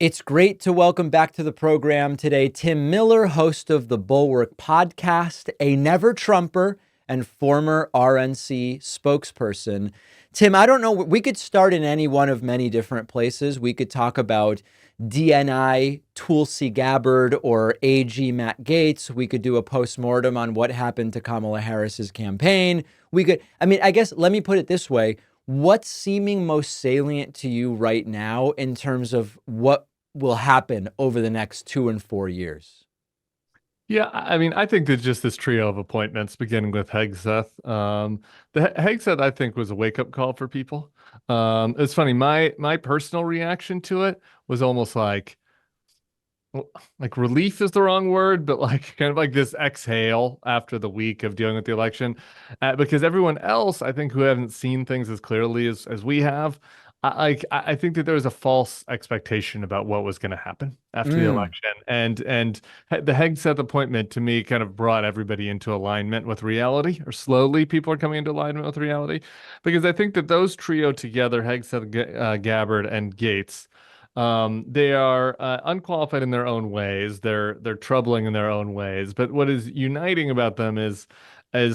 It's great to welcome back to the program today Tim Miller, host of the Bulwark Podcast, a never Trumper and former RNC spokesperson. Tim, I don't know, we could start in any one of many different places. We could talk about DNI, Tulsi Gabbard, or AG Matt Gaetz. We could do a postmortem on what happened to Kamala Harris's campaign. I guess, let me put it this way. What's seeming most salient to you right now in terms of what will happen over the next 2 and 4 years? Yeah, I think there's just this trio of appointments, beginning with Hegseth. The Hegseth, I think, was a wake-up call for people. It's funny. My personal reaction to it was almost like relief is the wrong word, but like kind of like this exhale after the week of dealing with the election, because everyone else, I think, who haven't seen things as clearly as we have, I think that there was a false expectation about what was going to happen after the election, and the Hegseth appointment to me kind of brought everybody into alignment with reality, or slowly people are coming into alignment with reality, because I think that those trio together, Hegseth, Gabbard, and Gates. They are unqualified in their own ways. They're troubling in their own ways. But what is uniting about them is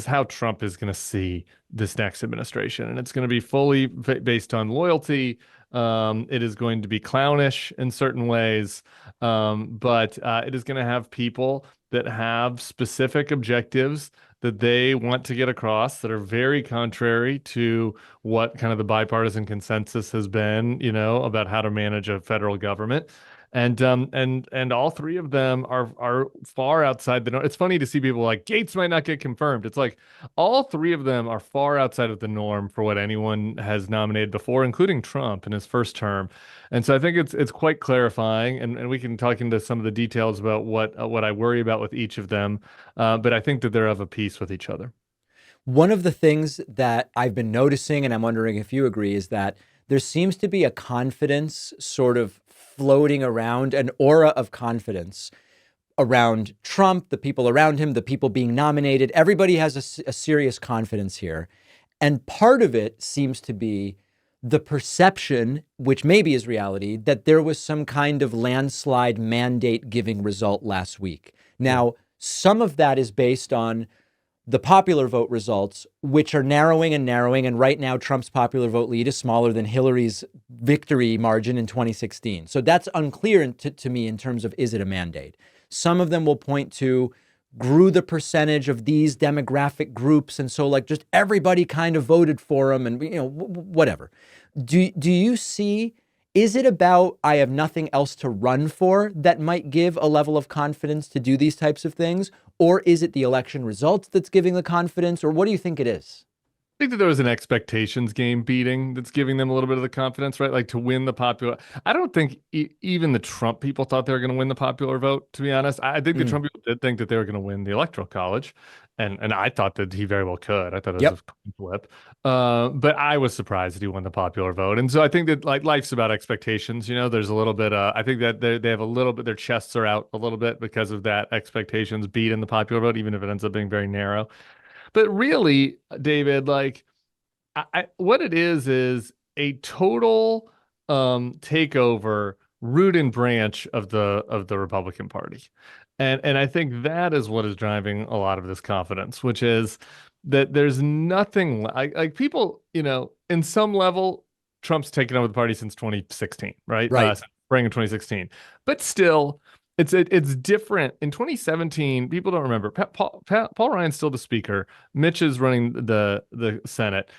how Trump is going to see this next administration, and it's going to be fully based on loyalty. It is going to be clownish in certain ways, but it is going to have people that have specific objectives that they want to get across that are very contrary to what kind of the bipartisan consensus has been, about how to manage a federal government. And all three of them are far outside the norm. It's funny to see people like Gates might not get confirmed. It's like all three of them are far outside of the norm for what anyone has nominated before, including Trump in his first term. And so I think it's quite clarifying, and we can talk into some of the details about what I worry about with each of them. But I think that they're of a piece with each other. One of the things that I've been noticing, and I'm wondering if you agree, is that there seems to be a confidence sort of floating around, an aura of confidence around Trump, the people around him, the people being nominated. Everybody has a serious confidence here. And part of it seems to be the perception, which maybe is reality, that there was some kind of landslide mandate giving result last week. Now, some of that is based on the popular vote results, which are narrowing and narrowing. And right now, Trump's popular vote lead is smaller than Hillary's victory margin in 2016. So that's unclear to me in terms of, is it a mandate? Some of them will point to grew the percentage of these demographic groups. And so like just everybody kind of voted for him and, whatever. Do you see, is it about I have nothing else to run for that might give a level of confidence to do these types of things? Or is it the election results that's giving the confidence? Or what do you think it is? I think that there was an expectations game beating that's giving them a little bit of the confidence, right? Like to win the popular. I don't think even the Trump people thought they were going to win the popular vote, to be honest. I think the Trump people did think that they were going to win the electoral college. And I thought that he very well could. I thought it was Yep. a coin flip. But I was surprised that he won the popular vote. And so I think that like life's about expectations. There's a little bit, I think that they have a little bit, their chests are out a little bit because of that expectations beat in the popular vote, even if it ends up being very narrow. But really, David, like what it is a total takeover, root and branch of the Republican Party. And I think that is what is driving a lot of this confidence, which is that there's nothing like people, in some level, Trump's taken over the party since 2016, right? Right. Spring of 2016. But still, it's different. In 2017, people don't remember. Paul Ryan's still the speaker. Mitch is running the Senate.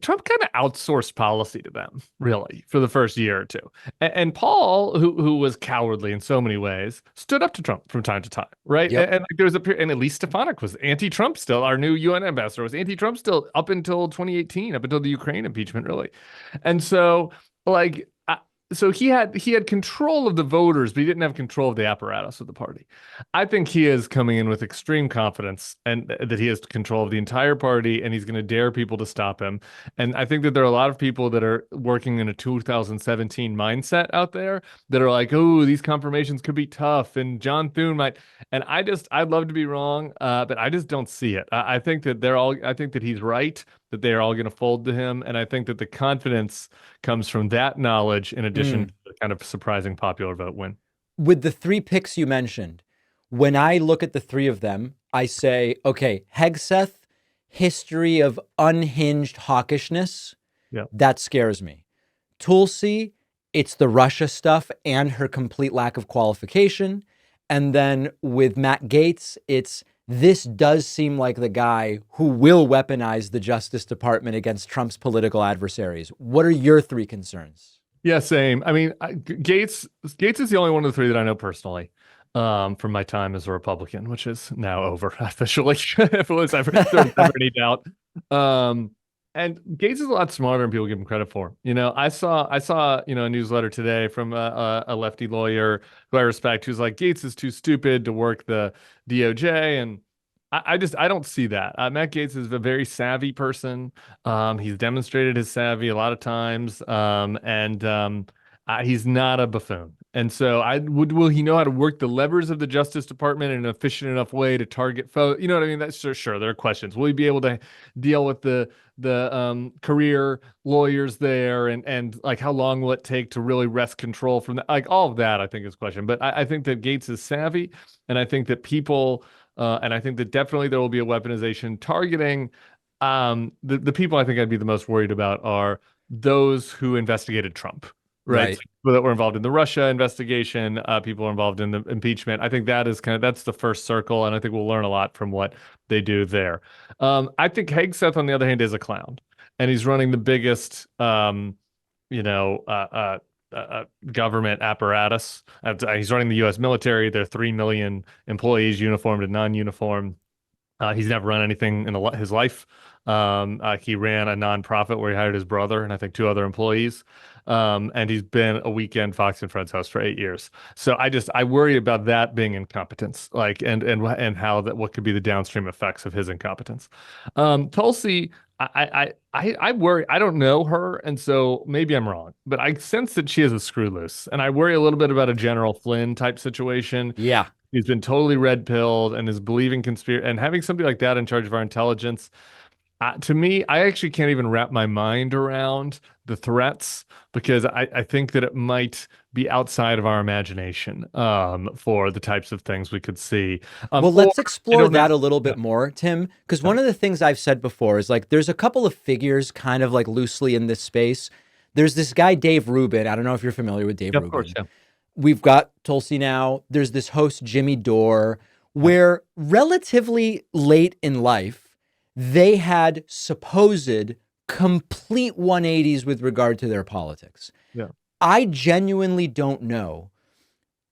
Trump kind of outsourced policy to them, really, for the first year or two. And Paul, who was cowardly in so many ways, stood up to Trump from time to time, right? Yep. And like, there was a period, and Elise Stefanik was anti-Trump still. Our new UN ambassador was anti-Trump still up until 2018, up until the Ukraine impeachment, really. And so, like, so he had control of the voters, but he didn't have control of the apparatus of the party. I think he is coming in with extreme confidence and that he has control of the entire party, and he's going to dare people to stop him. And I think that there are a lot of people that are working in a 2017 mindset out there that are like, oh, these confirmations could be tough, and John Thune might. And I'd love to be wrong, but I just don't see it. I think that I think that he's right. that they are all going to fold to him. And I think that the confidence comes from that knowledge in addition to the kind of surprising popular vote win. With the three picks you mentioned, when I look at the three of them, I say, okay, Hegseth, history of unhinged hawkishness, Yeah. that scares me. Tulsi, it's the Russia stuff and her complete lack of qualification. And then with Matt Gaetz, it's this does seem like the guy who will weaponize the Justice Department against Trump's political adversaries. What are your three concerns? Yeah, same. I mean, Gates is the only one of the three that I know personally, from my time as a Republican, which is now over officially, if it was ever, if there was ever any doubt. And Gates is a lot smarter than people give him credit for. I saw, a newsletter today from a lefty lawyer who I respect, who's like, Gates is too stupid to work the DOJ, and I don't see that. Matt Gaetz is a very savvy person. He's demonstrated his savvy a lot of times, and he's not a buffoon. And so, will he know how to work the levers of the Justice Department in an efficient enough way to target folks? You know what I mean? That's sure. There are questions. Will he be able to deal with the career lawyers there, and like how long will it take to really wrest control from that? Like all of that, I think is a question. But I think that Gaetz is savvy, and I think that people. And I think that definitely there will be a weaponization targeting. The people I think I'd be the most worried about are those who investigated Trump, right? So people that were involved in the Russia investigation, people involved in the impeachment. I think that's the first circle, and I think we'll learn a lot from what they do there. I think Hegseth, on the other hand, is a clown, and he's running the biggest, government apparatus. He's running the U.S. military. There are 3 million employees, uniformed and non-uniform. He's never run anything in his life. He ran a nonprofit where he hired his brother and I think 2 other employees. And he's been a weekend Fox and Friends host for 8 years. So I worry about that being incompetence, like and how that what could be the downstream effects of his incompetence. Tulsi, I worry. I don't know her, and so maybe I'm wrong, but I sense that she is a screw loose, and I worry a little bit about a General Flynn type situation. Yeah. He's been totally red pilled and is believing conspiracy, and having somebody like that in charge of our intelligence. To me, I actually can't even wrap my mind around the threats because I think that it might be outside of our imagination for the types of things we could see. Well, let's explore that a little bit more, Tim, because one of the things I've said before is like there's a couple of figures kind of like loosely in this space. There's this guy, Dave Rubin. I don't know if you're familiar with Dave Rubin. Of course, yeah. We've got Tulsi now. There's this host, Jimmy Dore, where relatively late in life, they had supposed complete 180s with regard to their politics. Yeah. I genuinely don't know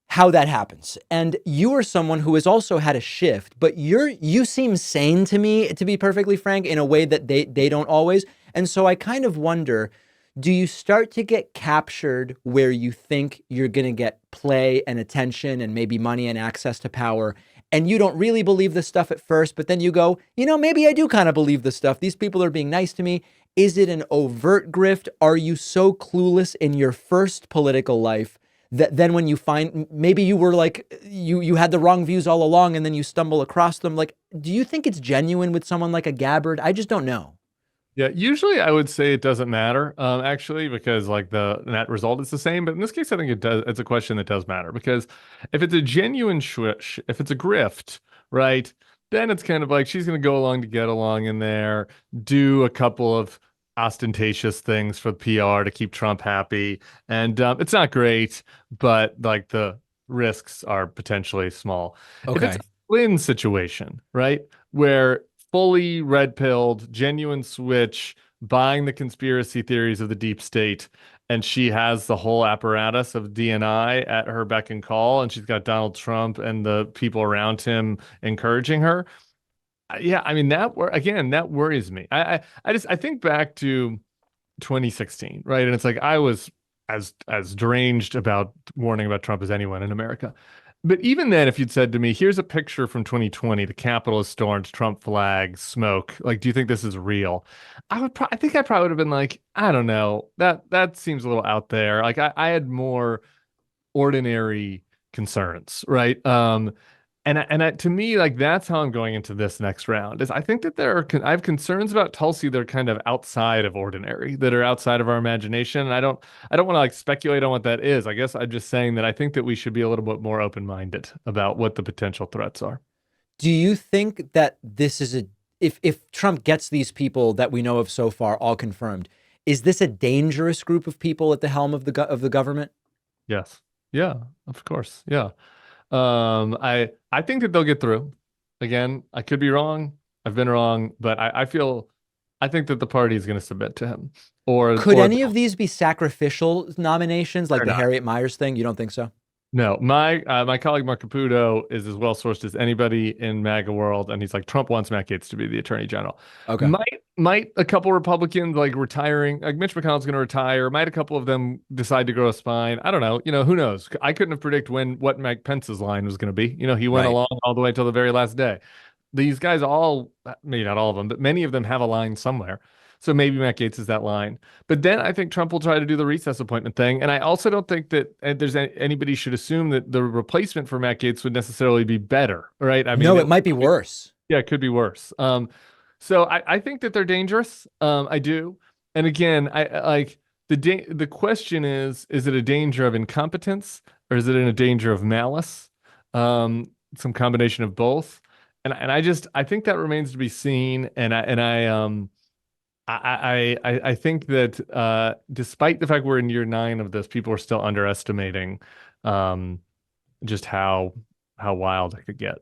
how that happens. And you are someone who has also had a shift, but you seem sane to me, to be perfectly frank, in a way that they don't always. And so I kind of wonder, do you start to get captured where you think you're going to get play and attention and maybe money and access to power, and you don't really believe this stuff at first, but then you go, maybe I do kind of believe this stuff. These people are being nice to me. Is it an overt grift? Are you so clueless in your first political life that then when you find maybe you were like, you had the wrong views all along and then you stumble across them? Like, do you think it's genuine with someone like a Gabbard? I just don't know. Yeah, usually I would say it doesn't matter, actually, because like the net result is the same. But in this case, I think it does. It's a question that does matter because if it's a genuine swish, if it's a grift, right, then it's kind of like she's going to go along to get along in there, do a couple of ostentatious things for the PR to keep Trump happy, and it's not great, but like the risks are potentially small. Okay. If it's a Flynn situation, right, where fully red-pilled, genuine switch, buying the conspiracy theories of the deep state, and she has the whole apparatus of DNI at her beck and call, and she's got Donald Trump and the people around him encouraging her. Yeah, I mean that worries me. I think back to 2016, right? And it's like I was as deranged about warning about Trump as anyone in America. But even then, if you'd said to me, here's a picture from 2020, the Capitol is stormed, Trump flag, smoke. Like, do you think this is real? I think I probably would have been like, I don't know. That seems a little out there. Like I had more ordinary concerns, right? to me, like that's how I'm going into this next round. Is I think that I have concerns about Tulsi that are kind of outside of ordinary, that are outside of our imagination. And I don't want to like speculate on what that is. I guess I'm just saying that I think that we should be a little bit more open-minded about what the potential threats are. Do you think that this is if Trump gets these people that we know of so far all confirmed, is this a dangerous group of people at the helm of the government? Yes. Yeah, of course. Yeah. I think that they'll get through. Again, I could be wrong. I've been wrong, but I think that the party is going to submit to him. Could Or any of these be sacrificial nominations like they're the not. Harriet Miers thing? You don't think so? No, my colleague Mark Caputo is as well sourced as anybody in MAGA world, and he's like Trump wants Matt Gaetz to be the attorney general. Okay. Might a couple Republicans like retiring, like Mitch McConnell's going to retire? Might a couple of them decide to grow a spine? I don't know. Who knows? I couldn't have predicted what Mike Pence's line was going to be. He went Right. along all the way till the very last day. These guys all, maybe not all of them, but many of them have a line somewhere. So maybe Matt Gaetz is that line. But then I think Trump will try to do the recess appointment thing. And I also don't think that anybody should assume that the replacement for Matt Gaetz would necessarily be better, right? I mean, No, it might be worse. yeah, it could be worse. So I think that they're dangerous. I do. And again, I like the question is it a danger of incompetence or is it in a danger of malice? Some combination of both. And I think that remains to be seen. I think that despite the fact we're in year 9 of this, people are still underestimating just how wild it could get.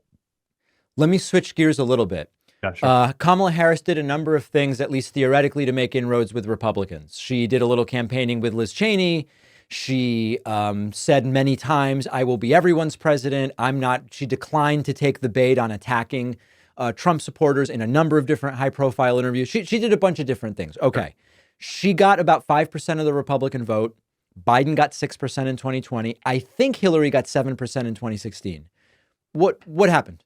Let me switch gears a little bit. Yeah, sure. Kamala Harris did a number of things, at least theoretically, to make inroads with Republicans. She did a little campaigning with Liz Cheney. She said many times, I will be everyone's president. I'm not. She declined to take the bait on attacking Trump supporters in a number of different high profile interviews. She did a bunch of different things. Okay. She got about 5% of the Republican vote. Biden got 6% in 2020. I think Hillary got 7% in 2016. What happened?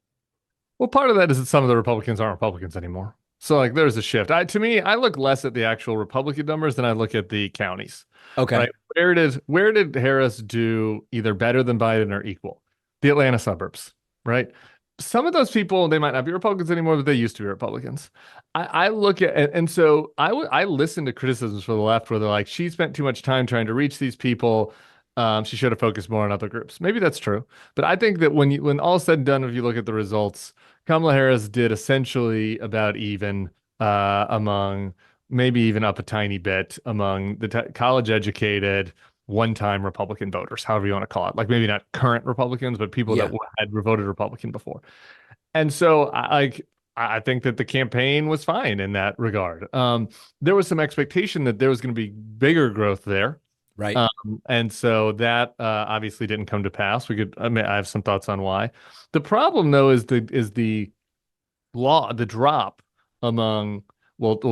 Well, part of that is that some of the Republicans aren't Republicans anymore. So like there's a shift. To me, I look less at the actual Republican numbers than I look at the counties. Okay. Right? Where did Harris do either better than Biden or equal? The Atlanta suburbs, right? Some of those people, they might not be Republicans anymore, but they used to be Republicans. I look at, and so I listen to criticisms for the left where they're like, she spent too much time trying to reach these people. She should have focused more on other groups. Maybe that's true. But I think that when all is said and done, if you look at the results, Kamala Harris did essentially about even among maybe even up a tiny bit among the college educated one-time Republican voters, however you want to call it. Like maybe not current Republicans, but people that had voted Republican before. And so I think that the campaign was fine in that regard. There was some expectation that there was going to be bigger growth there. Right. And so that obviously didn't come to pass. I have some thoughts on why. The problem though is the drop among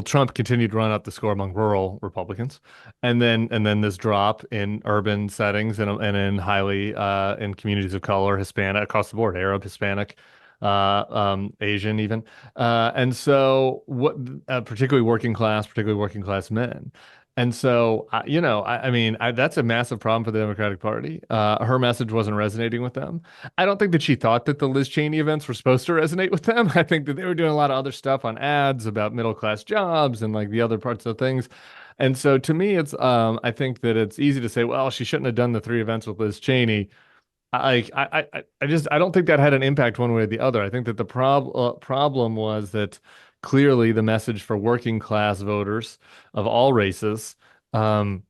Trump continued to run up the score among rural Republicans, and then this drop in urban settings and in highly in communities of color, Hispanic across the board, Arab, Hispanic, Asian even, and so particularly working class men. And so, I mean, that's a massive problem for the Democratic Party. Her message wasn't resonating with them. I don't think that she thought that the Liz Cheney events were supposed to resonate with them. I think that they were doing a lot of other stuff on ads about middle-class jobs and like the other parts of things. And so to me, I think that it's easy to say, well, she shouldn't have done the 3 events with Liz Cheney. I don't think that had an impact one way or the other. I think that the problem was that clearly the message for working class voters of all races didn't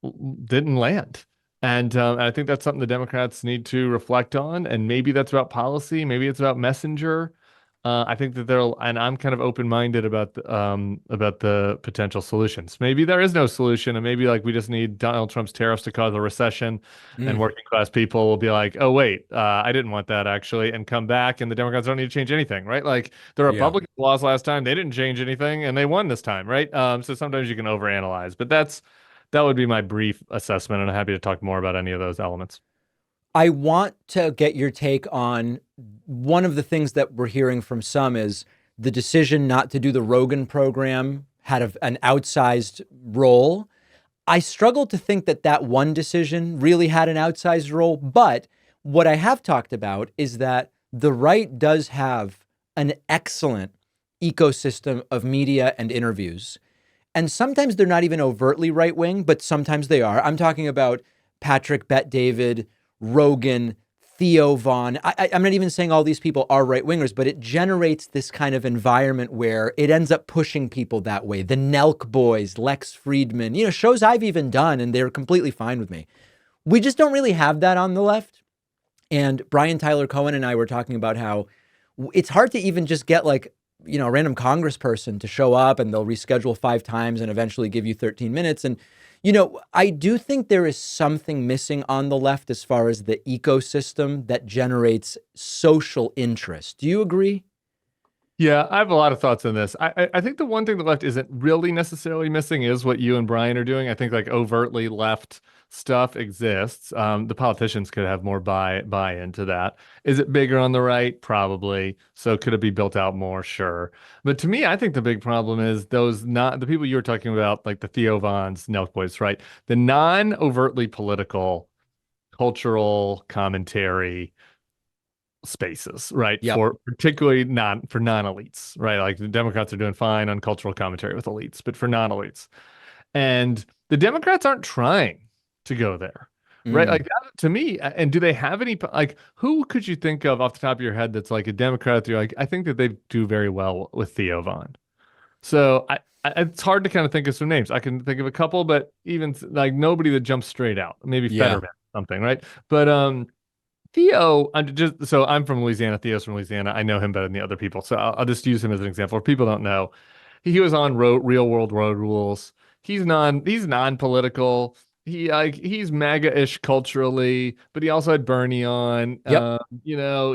land. And I think that's something the Democrats need to reflect on. And maybe that's about policy. Maybe it's about messenger. I think that and I'm kind of open-minded about the potential solutions. Maybe there is no solution, and maybe like we just need Donald Trump's tariffs to cause a recession, and working class people will be like, "Oh wait, I didn't want that actually," and come back, and the Democrats don't need to change anything, right? Like the Republican laws last time, they didn't change anything, and they won this time, right? So sometimes you can overanalyze, but that would be my brief assessment, and I'm happy to talk more about any of those elements. I want to get your take on one of the things that we're hearing from some is the decision not to do the Rogan program had an outsized role. I struggle to think that one decision really had an outsized role, but what I have talked about is that the right does have an excellent ecosystem of media and interviews. And sometimes they're not even overtly right wing, but sometimes they are. I'm talking about Patrick Bet David, Rogan, Theo Vaughn. I'm not even saying all these people are right wingers, but it generates this kind of environment where it ends up pushing people that way. The Nelk Boys, Lex Friedman, shows I've even done, and they're completely fine with me. We just don't really have that on the left. And Brian Tyler Cohen and I were talking about how it's hard to even just get a random congressperson to show up, and they'll reschedule 5 times and eventually give you 13 minutes. And, I do think there is something missing on the left as far as the ecosystem that generates social interest. Do you agree? Yeah, I have a lot of thoughts on this. I think the one thing the left isn't really necessarily missing is what you and Brian are doing. I think like overtly left stuff exists. The politicians could have more buy into that. Is it bigger on the right? Probably. So could it be built out more? Sure. But to me, I think the big problem is those not the people you were talking about, like the Theo Vons, Nelk Boys, right? The non-overtly political cultural commentary spaces, right? Yep. For particularly not for non-elites, right? Like the Democrats are doing fine on cultural commentary with elites, but for non-elites. And the Democrats aren't trying to go there, right? Like that, to me, and do they have any, like, who could you think of off the top of your head that's like a Democrat that you're like, I think that they do very well with Theo Vaughn. So it's hard to kind of think of some names. I can think of a couple, but even like nobody that jumps straight out. Maybe Yeah. Fetterman, something, right? But Theo, I'm from Louisiana. Theo's from Louisiana. I know him better than the other people, so I'll just use him as an example. If people don't know, he was on Real World Road Rules. He's non-political. He's MAGA-ish culturally, but he also had Bernie on. Yep.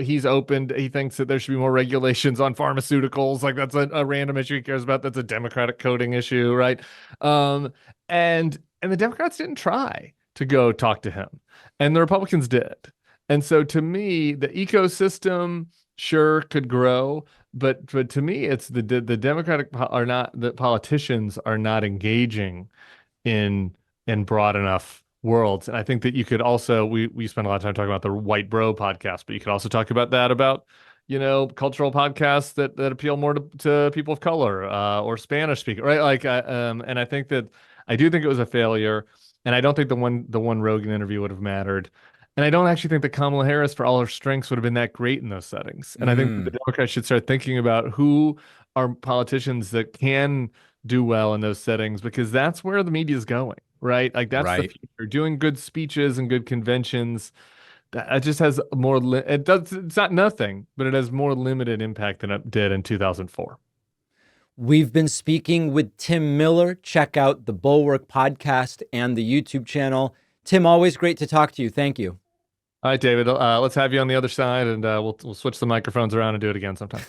He's opened. He thinks that there should be more regulations on pharmaceuticals. Like that's a random issue he cares about. That's a Democratic coding issue, right? And the Democrats didn't try to go talk to him, and the Republicans did. And so to me, the ecosystem sure could grow, but to me, it's the the politicians are not engaging in broad enough worlds. And I think that you could also we spend a lot of time talking about the White Bro podcast, but you could also talk about that about cultural podcasts that appeal more to people of color or Spanish speaker, right? And I think that I do think it was a failure, and I don't think the one Rogan interview would have mattered. And I don't actually think that Kamala Harris, for all her strengths, would have been that great in those settings. And I think the Democrats should start thinking about who are politicians that can do well in those settings, because that's where the media is going, right? Like that's the Right. future. Doing good speeches and good conventions, that it just has it's not nothing, but it has more limited impact than it did in 2004. We've been speaking with Tim Miller. Check out the Bulwark Podcast and the YouTube channel. Tim, always great to talk to you. Thank you. All right, David, let's have you on the other side, and we'll switch the microphones around and do it again sometime.